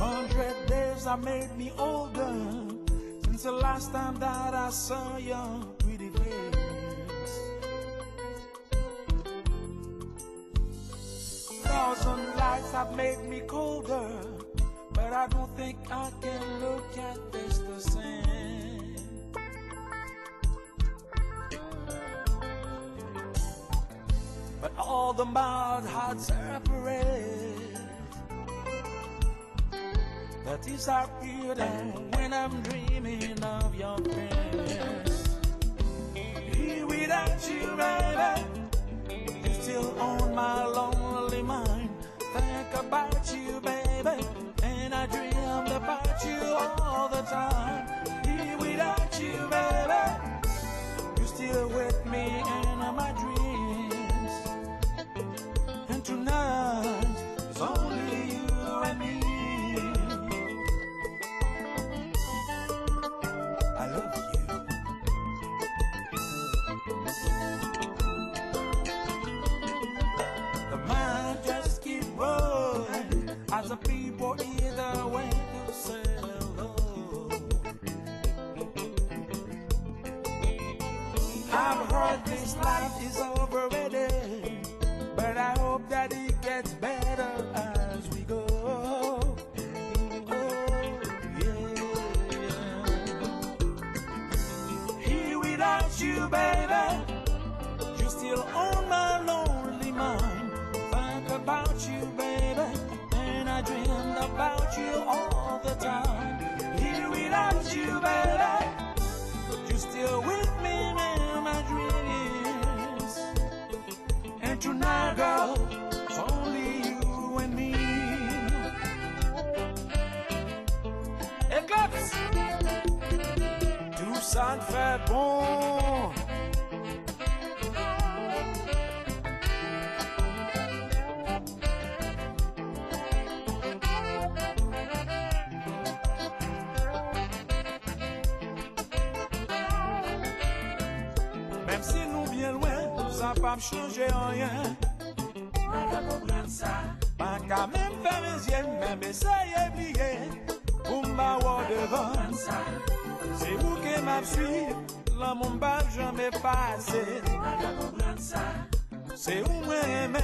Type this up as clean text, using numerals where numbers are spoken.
100 days have made me older since the last time that I saw your pretty face. 1,000 lights have made me colder, but I don't think I can look at this the same. But all the miles had separate, that disappeared when I'm dreaming of your face. Here without you, baby, you're still on my lonely mind. Think about you, baby, and I dreamed about you all the time. Here without you, baby, you're still with me in my dreams. And tonight, it's only you and me. I love you. The mind just keep rolling as the people either way to say hello. I've heard this life is overrated, but I hope that it gets better as we go. Without you, baby, you're still on my lonely mind. Think about you, baby, and I dreamed about you all the time. Here without you, baby, you're still with me in my dreams. And tonight, girl, it's only you and me. Eclipse! Tout ça te fait bon. Même si nous bien loin, ça va pas changer rien. Pas qu'à même faire les yeux, même essayer d'oublier. Pour m'avoir devant. C'est vous qui m'avez suivi, là mon bal jamais passé. C'est où moi aimé,